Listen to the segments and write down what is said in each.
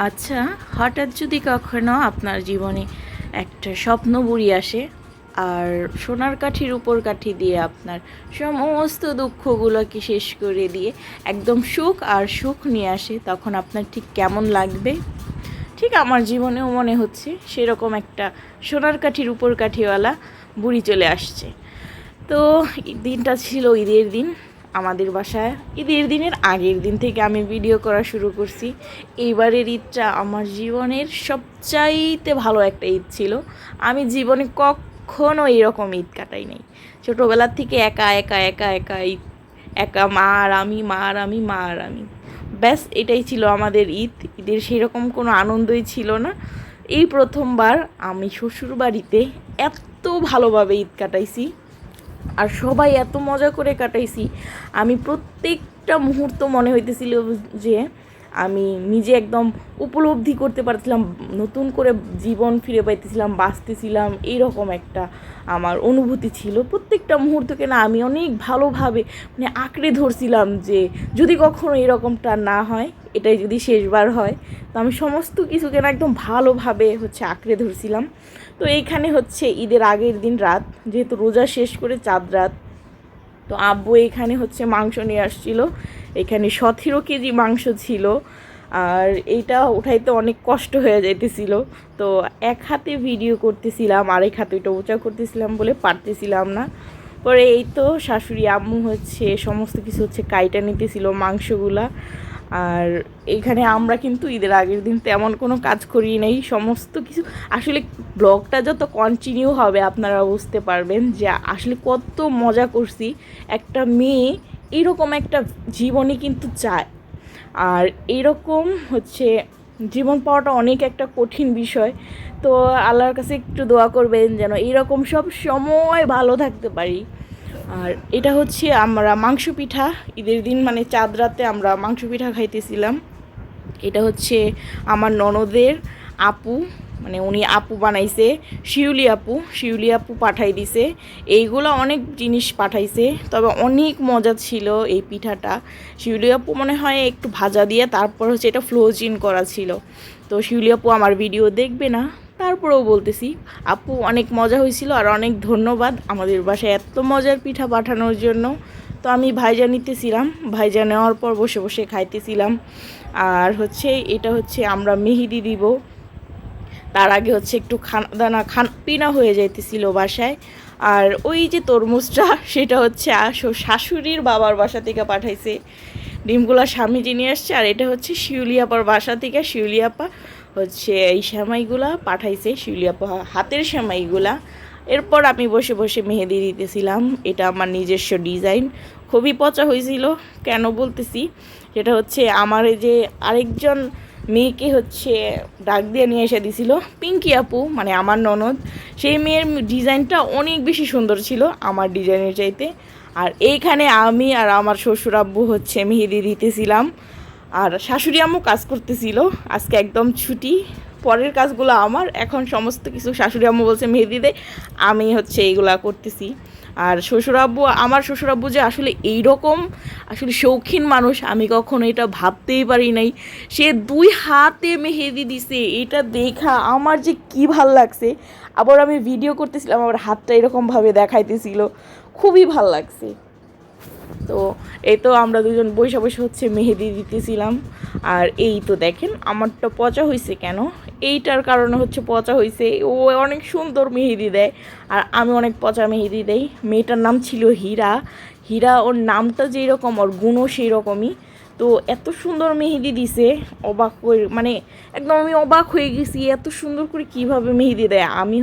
আচ্ছা, হঠাৎ যদি কখনো আপনার জীবনে একটা স্বপ্ন বুড়ি আসে আর সোনার কাঠির উপর কাঠি দিয়ে আপনার সমস্ত দুঃখগুলোকে শেষ করে দিয়ে একদম সুখ আর সুখ নিয়ে আসে, তখন আপনার ঠিক কেমন লাগবে? ঠিক আমার জীবনেও মনে হচ্ছে সেরকম একটা সোনার কাঠির উপর কাঠিওয়ালা বুড়ি চলে আসছে। তো দিনটা ছিল ঈদের দিন। আমাদের বাসায় ঈদের দিনের আগের দিন থেকে আমি ভিডিও করা শুরু করছি। এইবারের ঈদটা আমার জীবনের সবচাইতে ভালো একটা ঈদ ছিল। আমি জীবনে কখনো এরকম ঈদ কাটাই নাই। ছোটোবেলার থেকে একা একা একা একা ঈদ, একা মা আর আমি, মা আর আমি, মা আর আমি, ব্যাস এটাই ছিল আমাদের ঈদ। ঈদের সেরকম কোনো আনন্দই ছিল না। এই প্রথমবার আমি শ্বশুরবাড়িতে এত ভালোভাবে ঈদ কাটাইছি আর সবাই এত মজা করে কাটাইছি। আমি প্রত্যেকটা মুহূর্ত মনে হইতেছিল যে আমি নিজে একদম উপলব্ধি করতে পারছিলাম, নতুন করে জীবন ফিরে পাইতেছিলাম, বাঁচতেছিলাম, এইরকম একটা আমার অনুভূতি ছিল। প্রত্যেকটা মুহূর্তকে না আমি অনেক ভালোভাবে মানে আঁকড়ে ধরছিলাম যে যদি কখনো এরকমটা না হয়, এটাই যদি শেষবার হয়, তো আমি সমস্ত কিছুকে না একদম ভালোভাবে আঁকড়ে ধরছিলাম। তো এইখানে ঈদের আগের দিন রাত, যেহেতু রোজা শেষ করে চাঁদ রাত, তো আব্বু এখানে মাংস নিয়ে আসছিল। এখানে 17 কেজি মাংস ছিল। আর এইটা উঠাইতে অনেক কষ্ট হয়ে যাইতেছিল। তো এক হাতে ভিডিও করতেছিলাম, আরেক হাতে এটা উঁচা করতেছিলাম বলে পারতেছিলাম না। পরে এই তো শাশুড়ি আম্মু সমস্ত কিছু কাইটা নিতেছিল মাংসগুলা। আর এখানে আমরা কিন্তু ঈদের আগের দিন তেমন কোনো কাজ করি নাই, সমস্ত কিছু আসলে ব্লগটা যত কন্টিনিউ হবে আপনারা বুঝতে পারবেন যে আসলে কত মজা করছি। একটা মেয়ে এইরকম একটা জীবনই কিন্তু চায়। আর এইরকম জীবন পাওয়াটা অনেক একটা কঠিন বিষয়। তো আল্লাহর কাছে একটু দোয়া করবেন যেন এইরকম সব সময় ভালো থাকতে পারি। আর এটা আমরা মাংস পিঠা, ঈদের দিন মানে চাঁদ রাতে আমরা মাংস পিঠা খাইতেছিলাম। এটা আমার ননদের আপু, মানে উনি আপু বানাইছে, শিউলি আপু পাঠাই দিছে। এইগুলো অনেক জিনিস পাঠাইছে, তবে অনেক মজা ছিল এই পিঠাটা। শিউলি আপু মনে হয় একটু ভাজা দিয়ে তারপর এটা ফ্লোজিন করা ছিল। তো শিউলি আপু আমার ভিডিও দেখবে না, তারপরেও বলতেছি আপু অনেক মজা হয়েছিল আর অনেক ধন্যবাদ আমাদের বাসায় এত মজার পিঠা পাঠানোর জন্য। তো আমি ভাইজা নিতেছিলাম, ভাইজা নেওয়ার পর বসে বসে খাইতেছিলাম। আর এটা আমরা মেহেদি দিব, তার আগে একটু খানা হয়ে যাইতেছিল বাসায়। আর ওই যে তরমুজটা সেটা শাশুড়ির বাবার বাসা থেকে পাঠাইছে, ডিমগুলা স্বামীজি নিয়ে আসছে। আর এটা শিউলি আপার বাসা থেকে শিউলি আপা এই সেমাইগুলা পাঠাইছে, শিউলি আপা হাতের সেমাইগুলা। এরপর আমি বসে বসে মেহেদি দিতেছিলাম। এটা আমার নিজস্ব ডিজাইন, খুবই পচা হয়েছিল। কেন বলতেছি, সেটা আমার এই যে আরেকজন মেয়েকে ডাক দিয়ে নিয়ে এসে দিছিল, পিঙ্কি আপু মানে আমার ননদ। সেই মেয়ের ডিজাইনটা অনেক বেশি সুন্দর ছিল আমার ডিজাইনের চাইতে। আর এইখানে আমি আর আমার শ্বশুর আব্বু মেহেদি দিতেছিলাম, আর শাশুড়ি আম্মু কাজ করতেছিল। আজকে একদম ছুটি, পরের কাজগুলো আমার। এখন সমস্ত কিছু শাশুড়ি আম্মু বলছে মেহেদি দে, আমি এইগুলা করতেছি। আর আমার শ্বশুর আব্বু যে আসলে এইরকম আসলে শৌখিন মানুষ, আমি কখনো এটা ভাবতেই পারি নাই। সে 2 হাতে মেহেদি দিছে, এটা দেখা আমার যে কী ভাল লাগছে। আবার আমি ভিডিও করতেছিলাম, আমার হাতটা এরকমভাবে দেখাইতেছিল, খুবই ভাল লাগছে। তো এই তো আমরা দুজন বসে বসে মেহেদি দিতেছিলাম। আর এই তো দেখেন আমারটা পচা হয়েছে কেন, এইটার কারণে পচা হয়েছে। ও অনেক সুন্দর মেহেদি দেয় আর আমি অনেক পচা মেহেদি দেই। মেয়েটার নাম ছিল হীরা, ওর নামটা যেই রকম ওর গুণও সেই রকমই। তো এত সুন্দর মেহেদি দিছে, অবাক করে মানে একদম আমি অবাক হয়ে গেছি, এত সুন্দর করে কিভাবে মেহেদি দেয়। আমি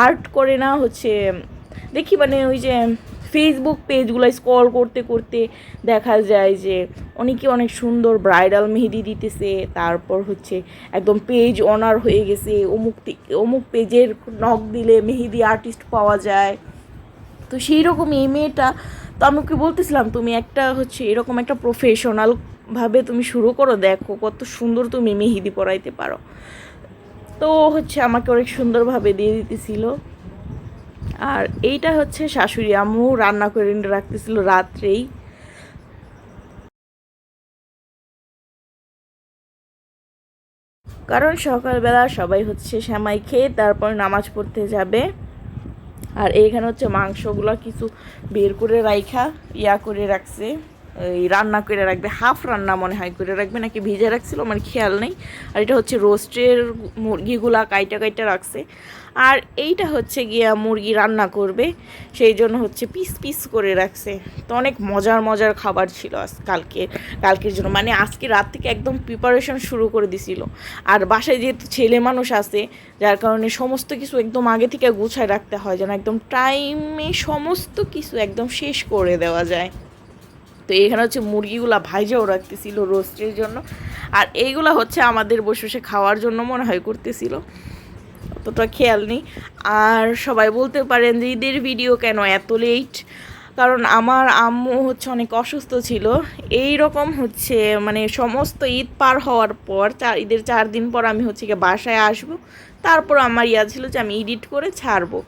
আর্ট করে না দেখি, মানে ওই যে ফেসবুক পেজগুলো স্ক্রল করতে করতে দেখা যায় যে অনেকে অনেক সুন্দর ব্রাইডাল মেহেদি দিতেছে, তারপর একদম পেজ অনার হয়ে গেছে, অমুক পেজের নক দিলে মেহেদি আর্টিস্ট পাওয়া যায়। তো সেই রকমই এই মেয়েটা, তো আমি ওকে বলতেছিলাম তুমি একটা এরকম একটা প্রফেশনাল ভাবে তুমি শুরু করো, দেখো কত সুন্দর তুমি মেহেদি পরাইতে পারো। তো আমাকে অনেক সুন্দরভাবে দিয়ে দিতেছিল। আর এইটা শাশুড়ি আম্মু রান্না করে রাখতেছিল রাত্রেই। কারণ সকালবেলা সবাই হচ্ছে সেমাই খেয়ে তারপর নামাজ পড়তে যাবে। আর এইখানে হচ্ছে মাংসগুলো কিছু বের করে রাইখা করে রাখছে, এই রান্না করে রাখবে, হাফ রান্না মনে হয় করে রাখবে নাকি ভিজে রাখছিল মানে খেয়াল নেই। আর এটা হচ্ছে রোস্টের মুরগিগুলা কাইটা কাইটা রাখছে। আর এইটা হচ্ছে গিয়া মুরগি রান্না করবে, সেই জন্য হচ্ছে পিস পিস করে রাখছে। তো অনেক মজার মজার খাবার ছিল কালকের জন্য, মানে আজকে রাত থেকে একদম প্রিপারেশন শুরু করে দিছিল। আর বাসায় যেহেতু ছেলে মানুষ আছে, যার কারণে সমস্ত কিছু একদম আগে থেকে গুছায় রাখতে হয় যেন একদম টাইমে সমস্ত কিছু একদম শেষ করে দেওয়া যায়। তো এখানে হচ্ছে মুরগিগুলা ভাইজাও রাখতেছিল রোস্টের জন্য, আর এইগুলা হচ্ছে আমাদের বসে বসে খাওয়ার জন্য মনে হয় করতেছিল, অতটা খেয়াল নেই। আর সবাই বলতে পারেন যে ঈদের ভিডিও কেন এত লেট, কারণ আমার আম্মু হচ্ছে অনেক অসুস্থ ছিল। এই রকম হচ্ছে মানে সমস্ত ঈদ পার হওয়ার পর ঈদের 4 দিন পর আমি হচ্ছে গিয়ে বাসায় আসবো, তারপর আমার ছিল যে আমি এডিট করে ছাড়বো।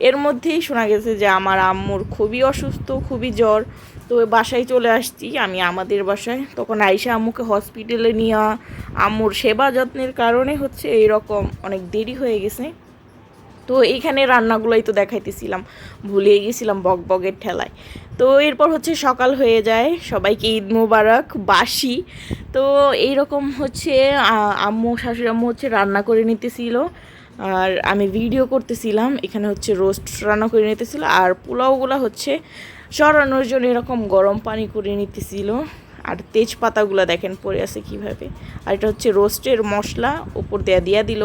এর মধ্যেই শোনা গেছে যে আমার আম্মুর খুবই অসুস্থ, খুবই জ্বর। তো বাসায় চলে আসছি আমি আমাদের বাসায়, তখন আইসা আম্মুকে হসপিটালে নিয়ে আম্মুর সেবা যত্নের কারণে হচ্ছে এইরকম অনেক দেরি হয়ে গেছে। তো এইখানে রান্নাগুলোই তো দেখাইতেছিলাম, ভুলে গেছিলাম বকবকের ঠেলায়। তো এরপর হচ্ছে সকাল হয়ে যায়, সবাইকে ঈদ মোবারক বাসি। তো এইরকম হচ্ছে শাশুড়ি আম্মু হচ্ছে রান্না করে নিতেছিল, আর আমি ভিডিও করতেছিলাম। এখানে হচ্ছে রোস্ট রান্না করে নিতেছিল, আর পোলাওগুলো হচ্ছে সরানোর জন্য এরকম গরম পানি করে নিতেছিল। আর তেজপাতাগুলো দেখেন পড়ে আছে কীভাবে। আর এটা হচ্ছে রোস্টের মশলা উপর দিয়া দিল।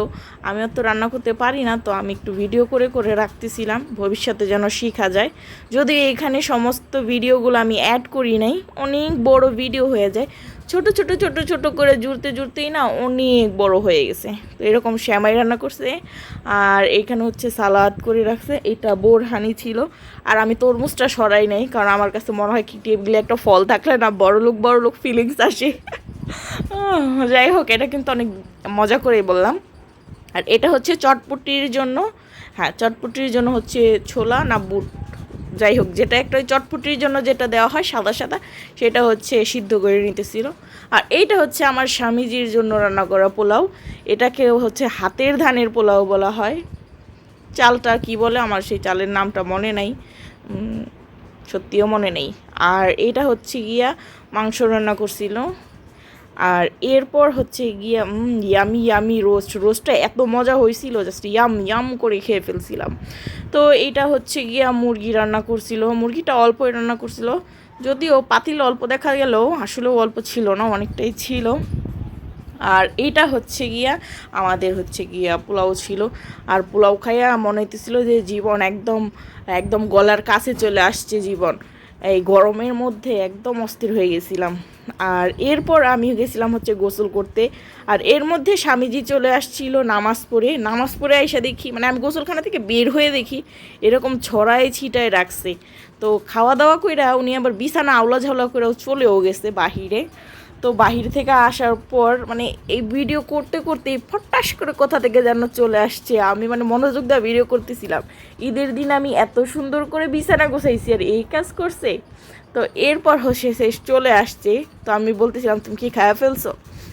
আমি অত রান্না করতে পারি না, তো আমি একটু ভিডিও করে করে রাখতেছিলাম ভবিষ্যতে যেন শেখা যায়। যদি এখানে সমস্ত ভিডিওগুলো আমি অ্যাড করি নাই, অনেক বড় ভিডিও হয়ে যায়। ছোট ছোট ছোট ছোট করে জুড়তেই না অনেক বড় হয়ে গেছে। তো এরকম শ্যামাই রান্না করছে, আর এখানে হচ্ছে সালাদ করে রাখছে। এটা বোরহানি ছিল, আর আমি তরমুজটা সরাই নাই, কারণ আমার কাছে মনে হয় কি টেবিলে একটা ফল থাকলে না বড় লোক ফিলিংস আসে। যাই হোক, এটা কিন্তু অনেক মজা করেই বললাম। আর এটা হচ্ছে চটপটির জন্য, হ্যাঁ চটপটির জন্য হচ্ছে ছোলা না বুট, যাই হোক যেটা একটা চটপটির জন্য যেটা দেওয়া হয় সাদা সাদা, সেটা হচ্ছে সিদ্ধ করে নিতেছিল। আর এইটা হচ্ছে আমার স্বামীজির জন্য রান্না করা পোলাও, এটাকে হচ্ছে হাতের ধানের পোলাও বলা হয়। চালটা কি বলে আমার সেই চালের নামটা মনে নাই, সত্যিও মনে নেই। আর এটা হচ্ছে গিয়া মাংস রান্না করছিল। আর এরপর হচ্ছে গিয়া ইয়ামি রোস্টটা এত মজা হয়েছিল, জাস্ট ইয়াম করে খেয়ে ফেলছিলাম। তো এটা হচ্ছে গিয়া মুরগি রান্না করছিল, মুরগিটা অল্পই রান্না করছিল, যদিও পাতিল অল্প দেখা গেলেও আসলেও অল্প ছিল না, অনেকটাই ছিল। আর এটা হচ্ছে গিয়া আমাদের হচ্ছে গিয়া পোলাও ছিল। আর পোলাও খাইয়া মনে হইতেছিল যে জীবন একদম একদম গলার কাছে চলে আসছে জীবন, এই গরমের মধ্যে একদম অস্থির হয়ে গেছিলাম। আর এরপর আমি গেছিলাম হচ্ছে গোসল করতে, আর এর মধ্যে স্বামীজি চলে আসছিল নামাজ পড়ে আইসা দেখি, মানে আমি গোসলখানা থেকে বের হয়ে দেখি এরকম ছড়ায় ছিটায় রাখছে। তো খাওয়া দাওয়া কইরা উনি আবার বিছানা আওলা ঝাওলা করেও চলেও গেছে বাহিরে। তো বাহির থেকে আসার পর মানে এই ভিডিও করতে করতে ফটাস করে কোথা থেকে যেন চলে আসছে, আমি মানে মনোযোগ দিয়ে ভিডিও করতেছিলাম। ঈদের দিন আমি এত সুন্দর করে বিছানা গোছাইছি আর এই কাজ করছে। তো এরপর সে চলে আসছে, তো আমি বলতেছিলাম তুমি কি খায়া ফেলছো?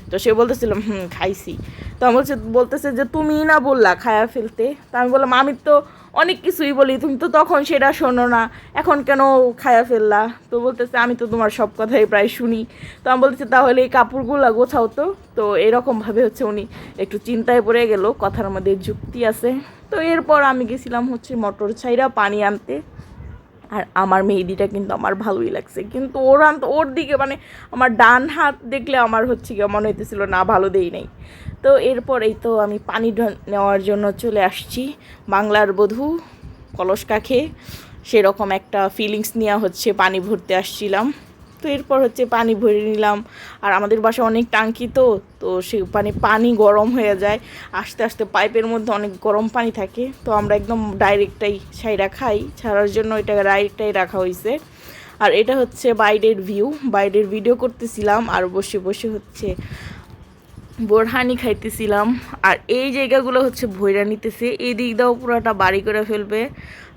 তো সে বলতেছিল খাইছি। তো আমি বলতেছে যে তুমি না বললা খায়া ফেলতে। তো আমি বললাম আমি তো অনেক কিছুই বলি, তুমি তো তখন সেটা শোনো না, এখন কেন খায়া ফেললা? তো বলতেছে আমি তো তোমার সব কথাই প্রায় শুনি। তো আমি বলতেছি তাহলে এই কাপড়গুলো গোছাও তো। তো এরকমভাবে হচ্ছে উনি একটু চিন্তায় পড়ে গেল, কথার মধ্যে যুক্তি আছে। তো এরপর আমি গেছিলাম হচ্ছে মোটর ছাইরা পানি আনতে। আর আমার মেহেদিটা কিন্তু আমার ভালোই লাগছে, কিন্তু ওর দিকে মানে আমার ডান হাত দেখলে আমার হচ্ছে গিয়ে মনে হইতেছিল না ভালো দেই নাই। তো এরপর এই তো আমি পানি নেওয়ার জন্য চলে আসছি, বাংলার বধূ কলস কাখে সেরকম একটা ফিলিংস নেওয়া হচ্ছে পানি ভরতে আসছিলাম। তো এরপর হচ্ছে পানি ভরে নিলাম। আর আমাদের বাসায় অনেক টাঙ্কি, তো তো সে পানি গরম হয়ে যায়, আস্তে আস্তে পাইপের মধ্যে অনেক গরম পানি থাকে। তো আমরা একদম ডাইরেক্টটাই ছাইরা খাই, ছাড়ার জন্য এটা ডাইরেক্টটাই রাখা হয়েছে। আর এটা হচ্ছে বাইরের ভিডিও করতেছিলাম, আর বসে বসে হচ্ছে বোরহানি খাইতেছিলাম। আর এই জায়গাগুলো হচ্ছে ভৈরা নিতেছে, এই দিক দাও পুরাটা বাড়ি করে ফেলবে।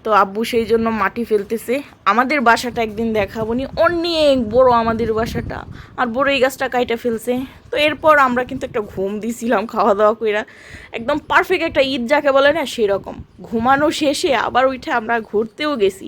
তো আব্বু সেই জন্য মাটি ফেলতেছে। আমাদের বাসাটা একদিন দেখাবো নি, অনেক বড় আমাদের বাসাটা, আর বড় এই গাছটা কাইটা ফেলছে। তো এরপর আমরা কিন্তু একটা ঘুম দিছিলাম খাওয়া দাওয়া কইরা, একদম পারফেক্ট একটা ঈদ যাকে বলে না সেরকম। ঘুমানো শেষে আবার উঠে আমরা ঘুরতেও গেছি।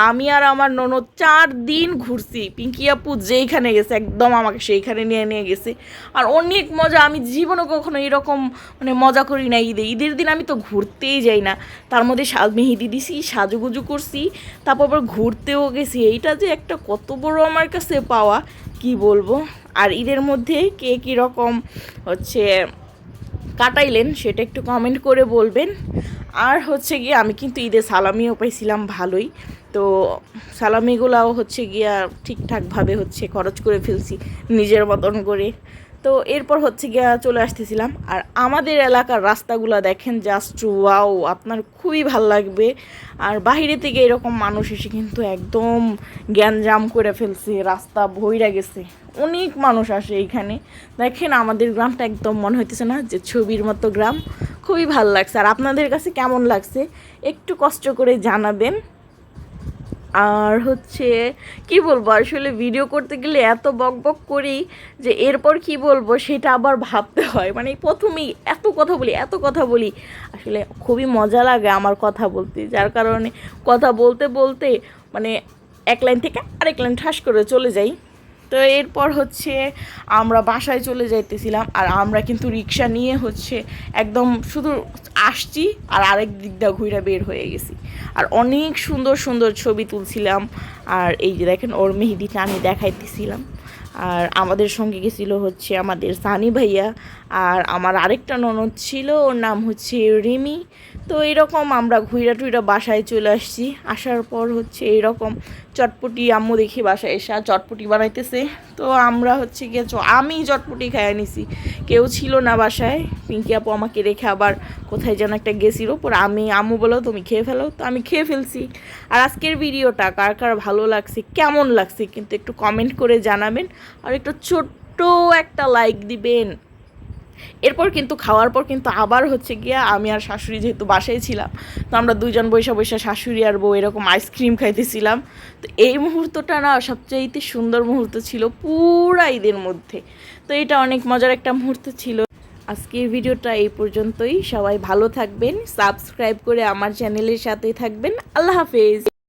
আমি আর আমার ননদ 4 দিন ঘুরছি। পিঙ্কি আপু যেইখানে গেছে একদম আমাকে সেইখানে নিয়ে নিয়ে গেছে। আর অনেক মজা, আমি জীবনে কখনো এরকম মানে মজা করি না ঈদের দিন আমি তো ঘুরতেই যাই না। তার মধ্যে মেহেদি দিছি, সাজুগুজু করছি, তারপর আবার ঘুরতেও গেছি। এইটা যে একটা কত বড় আমার কাছে পাওয়া কি বলবো। আর ঈদের মধ্যে কে কীরকম হচ্ছে কাটাইলেন সেটা একটু কমেন্ট করে বলবেন। আর হচ্ছে গিয়ে আমি কিন্তু ঈদে সালামিও পাইছিলাম ভালোই। তো সালামিগুলাও হচ্ছে গিয়া ঠিকঠাকভাবে হচ্ছে খরচ করে ফেলছি নিজের মতন করে। তো এরপর হচ্ছে গিয়া চলে আসতেছিলাম। আর আমাদের এলাকার রাস্তাগুলো দেখেন, জাস্ট ওয়াও, আপনার খুবই ভাল লাগবে। আর বাহিরে থেকে এরকম মানুষ এসে কিন্তু একদম গ্যাঞ্জাম করে ফেলছে, রাস্তা ভইরা গেছে, অনেক মানুষ আসে এইখানে। দেখেন আমাদের গ্রামটা একদম মনে হইতেছে না যে ছবির মতো গ্রাম, খুবই ভাল লাগছে। আর আপনাদের কাছে কেমন লাগছে একটু কষ্ট করে জানাবেন। আর হচ্ছে কি বলবো, আসলে ভিডিও করতে গেলে এত বক বক করি যে এরপর কি বলবো সেটা আবার ভাবতে হয়। মানে প্রথমেই এত কথা বলি, আসলে খুবই মজা লাগে আমার কথা বলতে, যার কারণে কথা বলতে বলতে মানে এক লাইন থেকে আরেক লাইন ঠাস করে চলে যাই। তো এরপর হচ্ছে আমরা বাসায় চলে যাইতেছিলাম। আর আমরা কিন্তু রিক্সা নিয়ে হচ্ছে একদম শুধু আসছি আর আরেক দিক দিয়ে ঘুরে বের হয়ে গেছি। আর অনেক সুন্দর সুন্দর ছবি তুলছিলাম। আর এই যে দেখেন ওর মেহেদিটা আমি দেখাইতেছিলাম। আর আমাদের সঙ্গে গেছিলো হচ্ছে আমাদের সানি ভাইয়া, আর আমার আরেকটা ননদ ছিল, ওর নাম হচ্ছে রিমি। তো এরকম আমরা ঘুইরা টুইরা বাসায় চলে আসছি। আসার পর হচ্ছে এরকম চটপটি আম্মু দেখি বাসায় এসে চটপটি বানাইতেছে। তো আমরা হচ্ছে গিয়ে আমি চটপটি খাইয়ে নিছি, কেউ ছিল না বাসায়। পিঙ্কি আপু আমাকে রেখে আবার কোথায় যেন একটা গেছিলো, পর আম্মু বলো তুমি খেয়ে ফেলো, তো আমি খেয়ে ফেলছি। আর আজকের ভিডিওটা কার কার ভালো লাগছে, কেমন লাগছে কিন্তু একটু কমেন্ট করে জানাবেন। আর একটু ছোট্ট একটা লাইক দিবেন। এরপর কিন্তু খাওয়ার পর কিন্তু আবার হচ্ছে গিয়া আমি আর শাশুড়ি যেহেতু বাসায় ছিলাম, তো আমরা দুইজন বৈশা বৈশা শাশুড়ি আর বউ এরকম আইসক্রিম খাইতেছিলাম। তো এই মুহূর্তটা না সবচাইতে সুন্দর মুহূর্ত ছিল পুরা ঈদের মধ্যে। তো এটা অনেক মজার একটা মুহূর্ত ছিল। আজকের ভিডিওটা এই পর্যন্তই। সবাই ভালো থাকবেন, সাবস্ক্রাইব করে আমার চ্যানেলের সাথেই থাকবেন। আল্লাহ হাফেজ।